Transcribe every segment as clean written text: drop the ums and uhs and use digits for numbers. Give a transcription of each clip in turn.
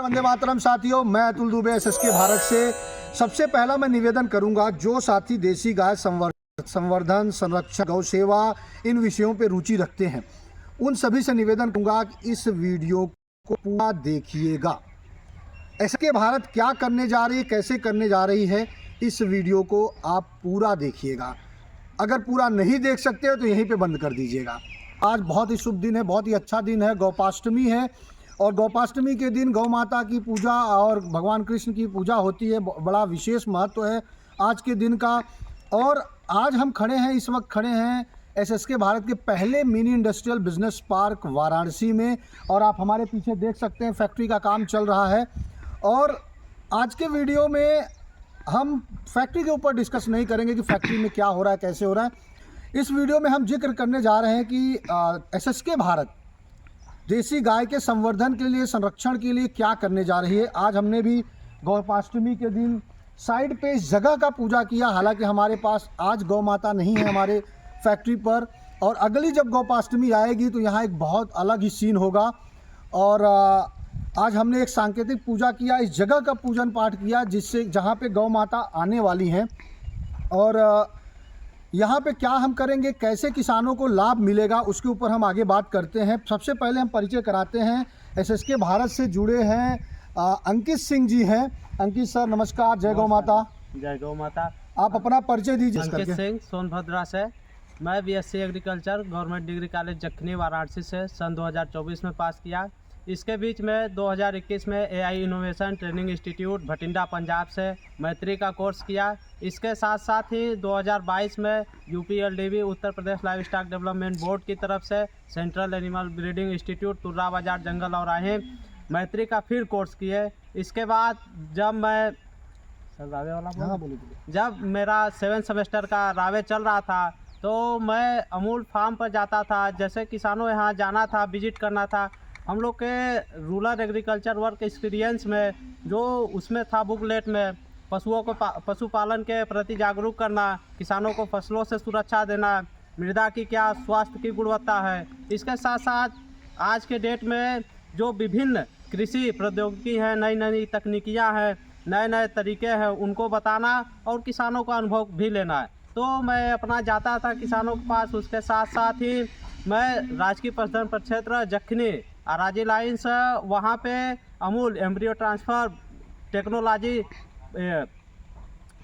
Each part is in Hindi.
वंदे मातरम साथियों, मैं अतुल दुबे एसएसके भारत से। सबसे पहला मैं निवेदन करूंगा, जो साथी देसी गाय संवर्धन, संरक्षण, गौ सेवा इन विषयों पे रुचि रखते हैं, उन सभी से निवेदन करूंगा कि इस वीडियो को पूरा देखिएगा। एसएसके भारत क्या करने जा रही है, कैसे करने जा रही है, इस वीडियो को आप पूरा देखिएगा। अगर पूरा नहीं देख सकते हो तो यहीं पे बंद कर दीजिएगा। आज बहुत ही शुभ दिन है, बहुत ही अच्छा दिन है, गौपाष्टमी है। और गौपाष्टमी के दिन गौ माता की पूजा और भगवान कृष्ण की पूजा होती है। बड़ा विशेष महत्व है आज के दिन का। और आज हम खड़े हैं, इस वक्त खड़े हैं एसएसके भारत के पहले mini industrial business park Varanasi में। और आप हमारे पीछे देख सकते हैं फैक्ट्री का काम चल रहा है। और आज के वीडियो में हम फैक्ट्री के ऊपर डिस्कस नहीं करेंगे कि फैक्ट्री में क्या हो रहा है, कैसे हो रहा है। इस वीडियो में हम जिक्र करने जा रहे हैं कि एसएसके भारत देसी गाय के संवर्धन के लिए, संरक्षण के लिए क्या करने जा रही है। आज हमने भी गौपाष्टमी के दिन साइड पे इस जगह का पूजा किया। हालांकि हमारे पास आज गौ माता नहीं है हमारे फैक्ट्री पर, और अगली जब गौपाष्टमी आएगी तो यहाँ एक बहुत अलग ही सीन होगा। और आज हमने एक सांकेतिक पूजा किया, इस जगह का पूजन पाठ किया जिससे जहाँ पे गौ माता आने वाली हैं। और यहाँ पे क्या हम करेंगे, कैसे किसानों को लाभ मिलेगा, उसके ऊपर हम आगे बात करते हैं। सबसे पहले हम परिचय कराते हैं, एसएसके भारत से जुड़े हैं अंकित सिंह जी हैं। अंकित सर नमस्कार, जय गौ माता। जय गौ माता। आप अपना परिचय दीजिए। अंकित सिंह सोनभद्रा से, मैं BSc agriculture government degree college जखनी वाराणसी से सन 2024 में पास किया। इसके बीच में 2021 में AI innovation training institute Bathinda Punjab से मैत्री का कोर्स किया। इसके साथ साथ ही 2022 में यूपीएलडीबी Uttar Pradesh live stock development board की तरफ से सेंट्रल एनिमल ब्रीडिंग इंस्टीट्यूट तुर्रा बाजार जंगल और राहें मैत्री का फिर कोर्स किए। इसके बाद जब मैं जब मेरा 7 सेमेस्टर का रावे चल रहा था तो मैं अमूल फार्म पर जाता था। जैसे किसानों यहाँ जाना था, विजिट करना था, हम लोग के रूरल एग्रीकल्चर वर्क एक्सपीरियंस में जो उसमें था बुकलेट में, पशुओं को पशुपालन के प्रति जागरूक करना, किसानों को फसलों से सुरक्षा देना, मृदा की क्या स्वास्थ्य की गुणवत्ता है। इसके साथ साथ आज के डेट में जो विभिन्न कृषि प्रौद्योगिकी हैं, नई नई तकनीकियाँ हैं, नए नए तरीके हैं, उनको बताना और किसानों का अनुभव भी लेना है। तो मैं अपना जाता था किसानों के पास। उसके साथ साथ ही मैं राजकीय पशुधन प्रक्षेत्र जखनी अराजी लाइन्स, वहाँ पे Amul embryo transfer technology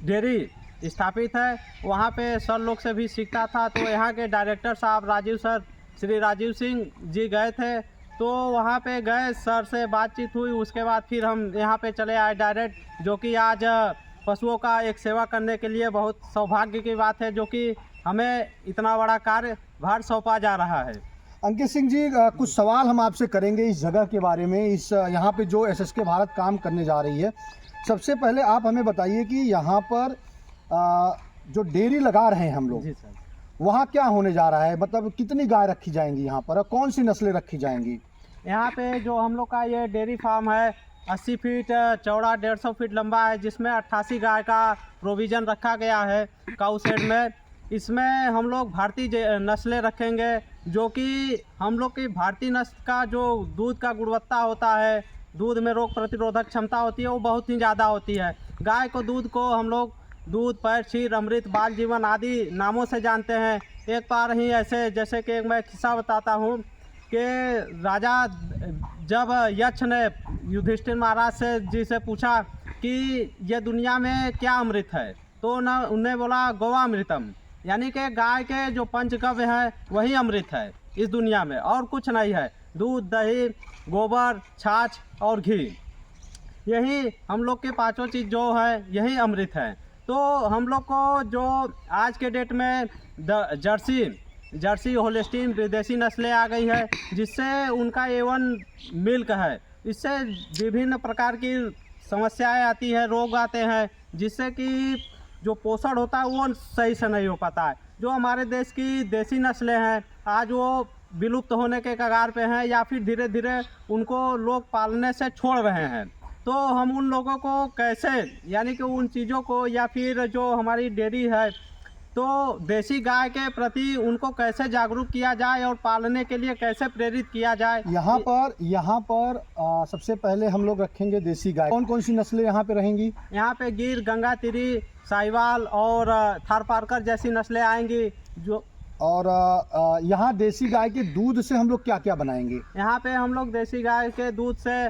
dairy स्थापित है, वहाँ पे सर लोग से भी सीखता था। तो यहाँ के डायरेक्टर साहब राजीव सर, श्री राजीव सिंह जी गए थे, तो वहाँ पे गए, सर से बातचीत हुई। उसके बाद फिर हम यहाँ पे चले आए डायरेक्ट, जो कि आज पशुओं का एक सेवा करने के लिए बहुत सौभाग्य की बात है, जो कि हमें इतना बड़ा कार्यभार सौंपा जा रहा है। अंकित सिंह जी, कुछ सवाल हम आपसे करेंगे इस जगह के बारे में, इस यहाँ पे जो एसएसके भारत काम करने जा रही है। सबसे पहले आप हमें बताइए कि यहाँ पर जो डेयरी लगा रहे हैं हम लोग, वहाँ क्या होने जा रहा है, मतलब कितनी गाय रखी जाएंगी यहाँ पर और कौन सी नस्लें रखी जाएंगी। यहाँ पे जो हम लोग का ये डेयरी फार्म है 80 फीट चौड़ा, 150 फीट लंबा है, जिसमें 88 गाय का प्रोविज़न रखा गया है काऊ शेड में। इसमें हम लोग भारतीय नस्लें रखेंगे, जो कि हम लोग की भारतीय नस्ल का जो दूध का गुणवत्ता होता है, दूध में रोग प्रतिरोधक क्षमता होती है, वो बहुत ही ज़्यादा होती है। गाय को दूध को हम लोग दूध, पैर, क्षीर, अमृत, बाल जीवन आदि नामों से जानते हैं। एक बार ही ऐसे, जैसे कि मैं किस्सा बताता हूँ कि राजा जब यक्ष ने युधिष्ठिर महाराज से जी से पूछा कि ये दुनिया में क्या अमृत है, तो न उन्हें बोला गौवामृतम, यानी कि गाय के जो पंचगव्य है वही अमृत है इस दुनिया में, और कुछ नहीं है। दूध, दही, गोबर, छाछ और घी, यही हम लोग के पांचों चीज़ जो है यही अमृत है। तो हम लोग को जो आज के डेट में जर्सी होल्स्टीन विदेशी नस्लें आ गई है, जिससे उनका A1 मिल्क है, इससे विभिन्न प्रकार की समस्याएं आती है, रोग आते हैं, जिससे कि जो पोषण होता है वो सही से नहीं हो पाता है। जो हमारे देश की देसी नस्लें हैं आज वो विलुप्त होने के कगार पे हैं, या फिर धीरे धीरे उनको लोग पालने से छोड़ रहे हैं। तो हम उन लोगों को कैसे, यानी कि उन चीज़ों को, या फिर जो हमारी डेयरी है तो देसी गाय के प्रति उनको कैसे जागरूक किया जाए और पालने के लिए कैसे प्रेरित किया जाए। यहाँ पर सबसे पहले हम लोग रखेंगे देसी गाय। कौन कौन सी नस्लें यहाँ पे रहेंगी? यहाँ पे गिर, गंगातिरी, साहिवाल और थारपारकर जैसी नस्लें आएंगी। जो और यहाँ देसी गाय के दूध से हम लोग क्या क्या बनाएंगे? यहाँ पे हम लोग देसी गाय के दूध से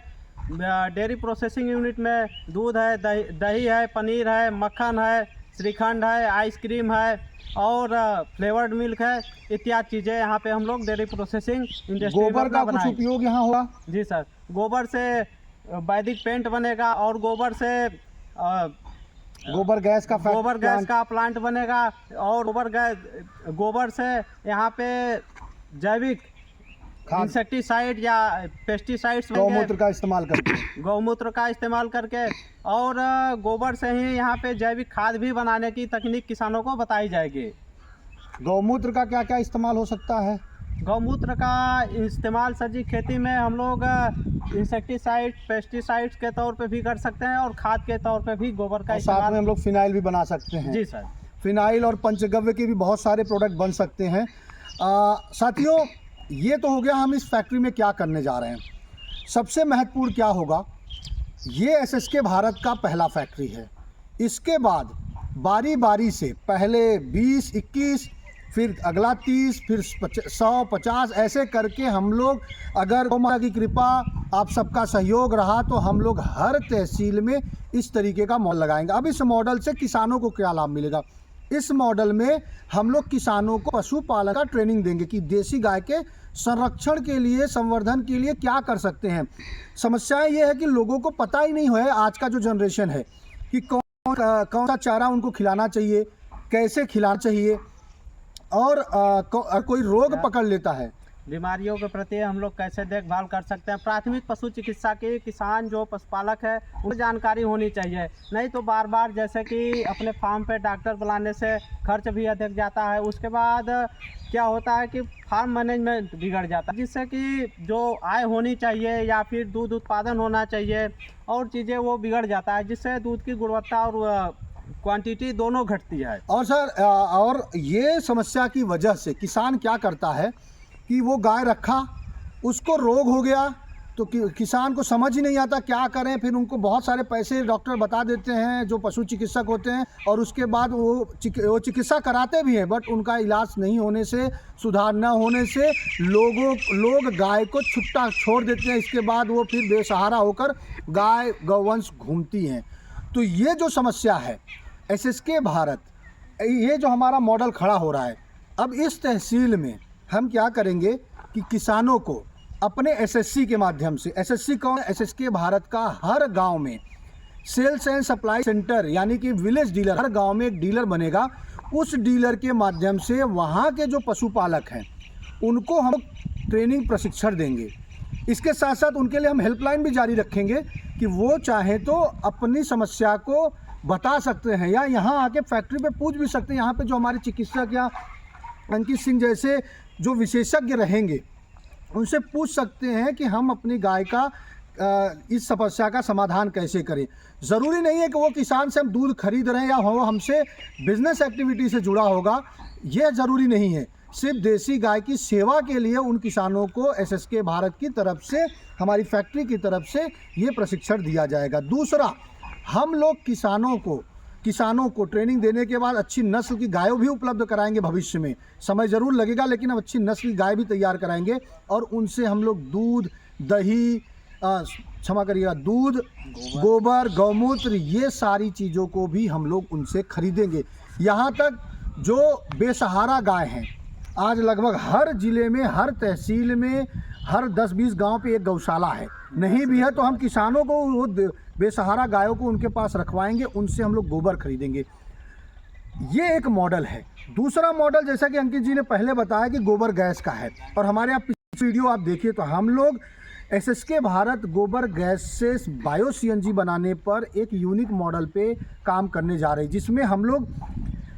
डेयरी प्रोसेसिंग यूनिट में दूध है, दही है, पनीर है, मक्खन है, श्रीखंड है, आइसक्रीम है और फ्लेवर्ड मिल्क है, इत्यादि चीज़ें यहाँ पे हम लोग डेयरी प्रोसेसिंग इंडस्ट्री में गोबर का कुछ उपयोग यहाँ होगा? जी सर, गोबर से वैदिक पेंट बनेगा और गोबर से गोबर गैस का प्लांट बनेगा और गोबर से यहाँ पे जैविक इंसेक्टिसाइड या पेस्टिसाइड्स गौमूत्र का इस्तेमाल करके और गोबर से ही यहाँ पे जैविक खाद भी बनाने की तकनीक किसानों को बताई जाएगी। गौमूत्र का क्या क्या इस्तेमाल हो सकता है? गौमूत्र का इस्तेमाल सर जी खेती में हम लोग इंसेक्टिसाइड, पेस्टिसाइड्स के तौर पे भी कर सकते हैं और खाद के तौर पे भी गोबर का इस्तेमाल। साथ में हम लोग फिनाइल भी बना सकते हैं। जी सर, फिनाइल और पंचगव्य के भी बहुत सारे प्रोडक्ट बन सकते हैं। साथियों, ये तो हो गया हम इस फैक्ट्री में क्या करने जा रहे हैं। सबसे महत्वपूर्ण क्या होगा, ये SSK भारत का पहला फैक्ट्री है। इसके बाद बारी बारी से पहले 20, 21, फिर अगला 30, फिर 100, 50 ऐसे करके हम लोग, अगर गौ माता की कृपा, आप सबका सहयोग रहा तो हम लोग हर तहसील में इस तरीके का मॉडल लगाएंगे। अब इस मॉडल से किसानों को क्या लाभ मिलेगा? इस मॉडल में हम लोग किसानों को पशुपालन का ट्रेनिंग देंगे कि देसी गाय के संरक्षण के लिए, संवर्धन के लिए क्या कर सकते हैं। समस्याएं ये है कि लोगों को पता ही नहीं है, आज का जो जनरेशन है, कि कौन सा चारा उनको खिलाना चाहिए, कैसे खिलाना चाहिए, और कोई रोग पकड़ लेता है, बीमारियों के प्रति हम लोग कैसे देखभाल कर सकते हैं। प्राथमिक पशु चिकित्सा के किसान जो पशुपालक है उन्हें जानकारी होनी चाहिए, नहीं तो बार बार जैसे कि अपने फार्म पे डॉक्टर बुलाने से खर्च भी अधिक जाता है। उसके बाद क्या होता है कि फार्म मैनेजमेंट बिगड़ जाता है, जिससे कि जो आय होनी चाहिए या फिर दूध उत्पादन होना चाहिए और चीज़ें वो बिगड़ जाता है, जिससे दूध की गुणवत्ता और क्वांटिटी दोनों घटती है। और सर, और ये समस्या की वजह से किसान क्या करता है कि वो गाय रखा, उसको रोग हो गया तो किसान को समझ ही नहीं आता क्या करें। फिर उनको बहुत सारे पैसे डॉक्टर बता देते हैं जो पशु चिकित्सक होते हैं, और उसके बाद वो चिकित्सा कराते भी हैं, बट उनका इलाज नहीं होने से, सुधार न होने से लोग गाय को छुट्टा छोड़ देते हैं। इसके बाद वो फिर बेसहारा होकर गाय गौवंश घूमती हैं। तो ये जो समस्या है SSK भारत, ये जो हमारा मॉडल खड़ा हो रहा है, अब इस तहसील में हम क्या करेंगे कि किसानों को अपने SSC के माध्यम से, SSC कौन? SSK भारत का हर गांव में सेल्स एंड सप्लाई सेंटर, यानी कि विलेज डीलर, हर गांव में एक डीलर बनेगा। उस डीलर के माध्यम से वहां के जो पशुपालक हैं उनको हम ट्रेनिंग प्रशिक्षण देंगे। इसके साथ साथ उनके लिए हम हेल्पलाइन भी जारी रखेंगे कि वो चाहें तो अपनी समस्या को बता सकते हैं या यहाँ आके फैक्ट्री पे पूछ भी सकते हैं। यहाँ पे जो हमारे चिकित्सक या अंकित सिंह जैसे जो विशेषज्ञ रहेंगे उनसे पूछ सकते हैं कि हम अपनी गाय का इस समस्या का समाधान कैसे करें। ज़रूरी नहीं है कि वो किसान से हम दूध खरीद रहे हैं या वो हमसे बिजनेस एक्टिविटी से जुड़ा होगा, ये ज़रूरी नहीं है। सिर्फ देसी गाय की सेवा के लिए उन किसानों को SSK भारत की तरफ से, हमारी फैक्ट्री की तरफ से ये प्रशिक्षण दिया जाएगा। दूसरा, हम लोग किसानों को ट्रेनिंग देने के बाद अच्छी नस्ल की गायों भी उपलब्ध कराएंगे। भविष्य में समय ज़रूर लगेगा, लेकिन अब अच्छी नस्ल की गाय भी तैयार कराएंगे और उनसे हम लोग दूध, दही, दूध, गोबर, गौमूत्र, ये सारी चीज़ों को भी हम लोग उनसे खरीदेंगे। यहाँ तक जो बेसहारा गाय हैं, आज लगभग हर ज़िले में, हर तहसील में, हर 10-20 गांव पे एक गौशाला है। नहीं भी है तो हम किसानों को वो बेसहारा गायों को उनके पास रखवाएंगे, उनसे हम लोग गोबर खरीदेंगे। ये एक मॉडल है। दूसरा मॉडल, जैसा कि अंकित जी ने पहले बताया, कि गोबर गैस का है। और हमारे यहाँ पिछली वीडियो आप देखिए तो हम लोग SSK भारत गोबर गैस से बायो CNG बनाने पर एक यूनिक मॉडल पे काम करने जा रहे हैं, जिसमें हम लोग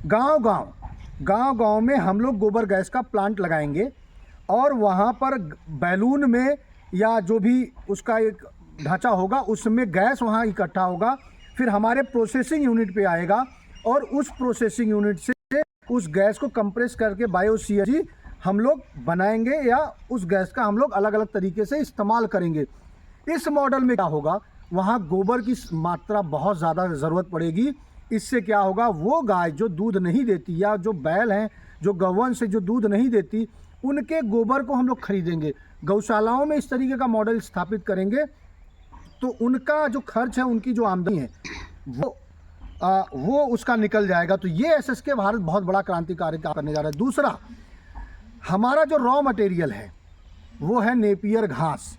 गांव में हम लोग गोबर गैस का प्लांट लगाएंगे और वहाँ पर बैलून में या जो भी उसका एक ढांचा होगा उसमें गैस वहाँ इकट्ठा होगा, फिर हमारे प्रोसेसिंग यूनिट पे आएगा और उस प्रोसेसिंग यूनिट से उस गैस को कंप्रेस करके बायो CNG हम लोग बनाएंगे या उस गैस का हम लोग अलग अलग तरीके से इस्तेमाल करेंगे। इस मॉडल में क्या होगा, वहाँ गोबर की मात्रा बहुत ज़्यादा ज़रूरत पड़ेगी। इससे क्या होगा, वो गाय जो दूध नहीं देती या जो बैल हैं जो गौवंश से जो दूध नहीं देती, उनके गोबर को हम लोग खरीदेंगे, गौशालाओं में इस तरीके का मॉडल स्थापित करेंगे, तो उनका जो खर्च है, उनकी जो आमदनी है वो उसका निकल जाएगा। तो ये SSK भारत बहुत बड़ा क्रांतिकारी काम करने जा रहा है। दूसरा, हमारा जो रॉ मटेरियल है वो है नेपियर घास,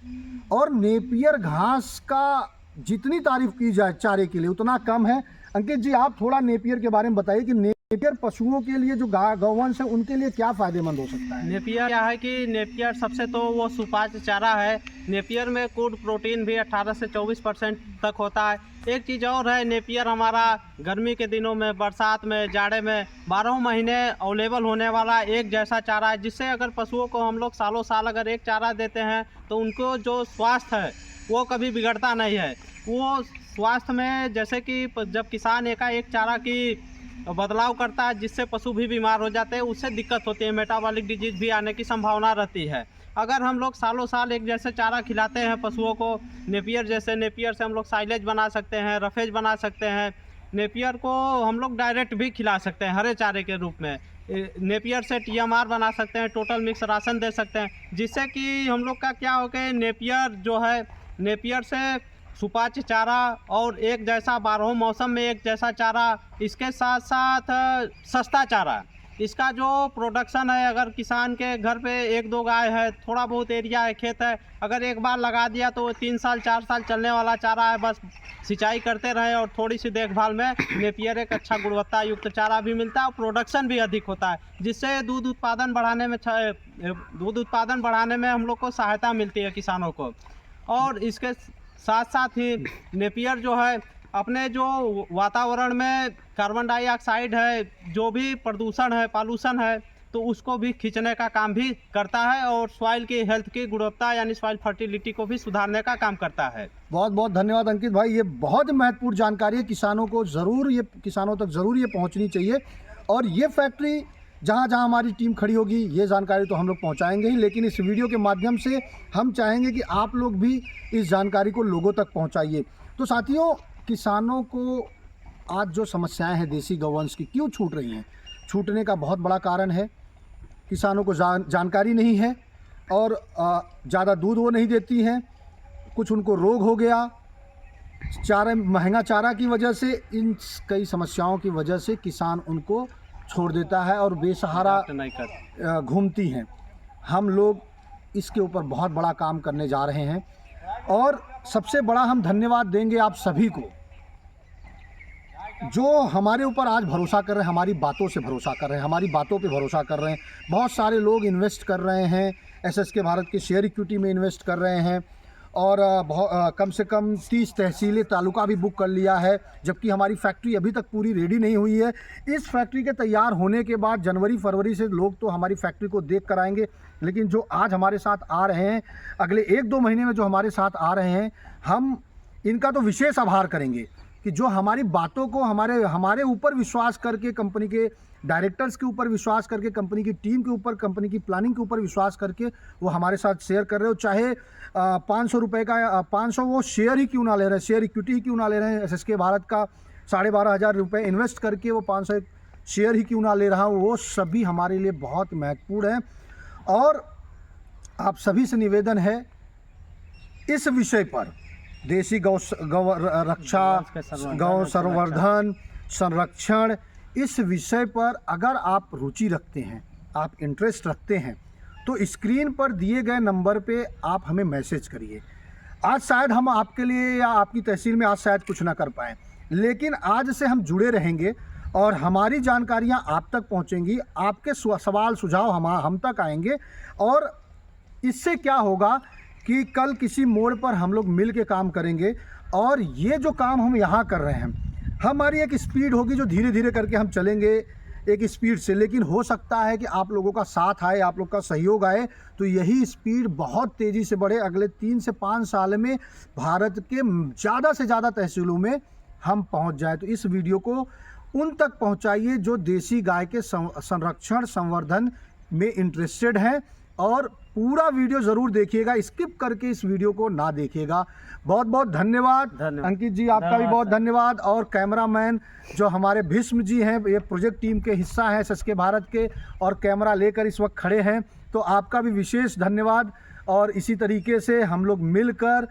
और नेपियर घास का जितनी तारीफ की जाए चारे के लिए उतना कम है। अंकित जी, आप थोड़ा नेपियर के बारे में बताइए कि नेपियर पशुओं के लिए जो गौवंश है उनके लिए क्या फ़ायदेमंद हो सकता है। नेपियर क्या है कि नेपियर सबसे तो वो सुपाच्य चारा है। नेपियर में गुड प्रोटीन भी 18 से 24% तक होता है। एक चीज़ और है, नेपियर हमारा गर्मी के दिनों में, बरसात में, जाड़े में 12 महीने अवेलेबल होने वाला एक जैसा चारा है, जिससे अगर पशुओं को हम लोग सालों साल अगर एक चारा देते हैं तो उनको जो स्वास्थ्य है वो कभी बिगड़ता नहीं है। वो स्वास्थ्य में जैसे कि जब किसान एकाएक चारा की बदलाव करता है जिससे पशु भी बीमार हो जाते हैं, उससे दिक्कत होती है, मेटाबॉलिक डिजीज भी आने की संभावना रहती है। अगर हम लोग सालों साल एक जैसे चारा खिलाते हैं पशुओं को, नेपियर जैसे, नेपियर से हम लोग साइलेज बना सकते हैं, रफेज बना सकते हैं। नेपियर को हम लोग डायरेक्ट भी खिला सकते हैं हरे चारे के रूप में। नेपियर से TMR बना सकते हैं, टोटल मिक्स राशन दे सकते हैं, जिससे कि हम लोग का क्या हो गया, नेपियर जो है, नेपियर से सुपाच्य चारा और एक जैसा 12 मौसम में एक जैसा चारा, इसके साथ साथ सस्ता चारा, इसका जो प्रोडक्शन है, अगर किसान के घर पे 1-2 गाय है, थोड़ा बहुत एरिया है, खेत है, अगर एक बार लगा दिया तो 3 साल 4 साल चलने वाला चारा है। बस सिंचाई करते रहें और थोड़ी सी देखभाल में नेपियर एक अच्छा गुणवत्ता युक्त चारा भी मिलता है और प्रोडक्शन भी अधिक होता है, जिससे दूध उत्पादन बढ़ाने में हम लोग को सहायता मिलती है किसानों को। और इसके साथ साथ ही नेपियर जो है अपने जो वातावरण में कार्बन डाइऑक्साइड है, जो भी प्रदूषण है, पॉल्यूशन है, तो उसको भी खींचने का काम भी करता है और सॉइल की हेल्थ की गुणवत्ता यानी सॉइल फर्टिलिटी को भी सुधारने का काम करता है। बहुत बहुत धन्यवाद अंकित भाई, ये बहुत महत्वपूर्ण जानकारी है, किसानों तक ज़रूर ये पहुंचनी चाहिए। और ये फैक्ट्री जहाँ जहाँ हमारी टीम खड़ी होगी, ये जानकारी तो हम लोग पहुँचाएँगे ही, लेकिन इस वीडियो के माध्यम से हम चाहेंगे कि आप लोग भी इस जानकारी को लोगों तक पहुँचाइए। तो साथियों, किसानों को आज जो समस्याएं हैं देसी गौवंश की क्यों छूट रही हैं, छूटने का बहुत बड़ा कारण है किसानों को जानकारी नहीं है और ज़्यादा दूध वो नहीं देती हैं, कुछ उनको रोग हो गया, महंगा चारा की वजह से, इन कई समस्याओं की वजह से किसान उनको छोड़ देता है और बेसहारा घूमती हैं। हम लोग इसके ऊपर बहुत बड़ा काम करने जा रहे हैं और सबसे बड़ा हम धन्यवाद देंगे आप सभी को जो हमारे ऊपर आज भरोसा कर रहे हैं, हमारी बातों से भरोसा कर रहे हैं, हमारी बातों पे भरोसा कर रहे हैं। बहुत सारे लोग इन्वेस्ट कर रहे हैं, SSK भारत के शेयर इक्विटी में इन्वेस्ट कर रहे हैं और कम से कम 30 तहसीलें तालुका भी बुक कर लिया है, जबकि हमारी फैक्ट्री अभी तक पूरी रेडी नहीं हुई है। इस फैक्ट्री के तैयार होने के बाद जनवरी-फरवरी से लोग तो हमारी फैक्ट्री को देख कर आएंगे, लेकिन जो आज हमारे साथ आ रहे हैं, अगले 1-2 महीने में जो हमारे साथ आ रहे हैं, हम इनका तो विशेष आभार करेंगे कि जो हमारी बातों को हमारे ऊपर विश्वास करके, कंपनी के डायरेक्टर्स के ऊपर विश्वास करके, कंपनी की टीम के ऊपर, कंपनी की प्लानिंग के ऊपर विश्वास करके वो हमारे साथ शेयर कर रहे हो। चाहे 500 रुपये का 500 वो शेयर ही क्यों ना ले रहे हैं, शेयर इक्विटी ही क्यों ना ले रहे हैं, SSK भारत का 12,500 रुपये इन्वेस्ट करके वो 500 शेयर ही क्यों ना ले रहा हूँ, वो सभी हमारे लिए बहुत महत्वपूर्ण है। और आप सभी से निवेदन है, इस विषय पर देसी गौ रक्षा, गौ संवर्धन, संरक्षण, इस विषय पर अगर आप रुचि रखते हैं, आप इंटरेस्ट रखते हैं, तो स्क्रीन पर दिए गए नंबर पे आप हमें मैसेज करिए। आज शायद हम आपके लिए या आपकी तहसील में आज शायद कुछ ना कर पाएँ, लेकिन आज से हम जुड़े रहेंगे और हमारी जानकारियाँ आप तक पहुँचेंगी, आपके सवाल सुझाव हम तक आएंगे। और इससे क्या होगा कि कल किसी मोड़ पर हम लोग मिल के काम करेंगे और ये जो काम हम यहाँ कर रहे हैं, हमारी एक स्पीड होगी जो धीरे धीरे करके हम चलेंगे एक स्पीड से, लेकिन हो सकता है कि आप लोगों का साथ आए, आप लोग का सहयोग आए, तो यही स्पीड बहुत तेज़ी से बढ़े। अगले 3 से 5 साल में भारत के ज़्यादा से ज़्यादा तहसीलों में हम पहुंच जाए। तो इस वीडियो को उन तक पहुंचाइए जो देसी गाय के संरक्षण संवर्धन में इंटरेस्टेड हैं, और पूरा वीडियो ज़रूर देखिएगा, स्किप करके इस वीडियो को ना देखिएगा। बहुत बहुत धन्यवाद अंकित जी, आपका भी बहुत धन्यवाद। और कैमरामैन जो हमारे भीष्म जी हैं, ये प्रोजेक्ट टीम के हिस्सा हैं SSK भारत के, और कैमरा लेकर इस वक्त खड़े हैं, तो आपका भी विशेष धन्यवाद। और इसी तरीके से हम लोग मिलकर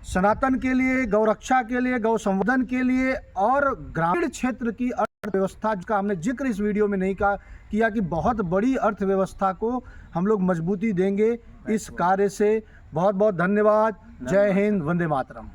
सनातन के लिए, गौ रक्षा के लिए, गौ संवर्धन के लिए और ग्रामीण क्षेत्र की अर्थव्यवस्था का हमने जिक्र इस वीडियो में नहीं किया कि बहुत बड़ी अर्थव्यवस्था को हम लोग मजबूती देंगे इस कार्य से। बहुत बहुत धन्यवाद। जय हिंद, वंदे मातरम।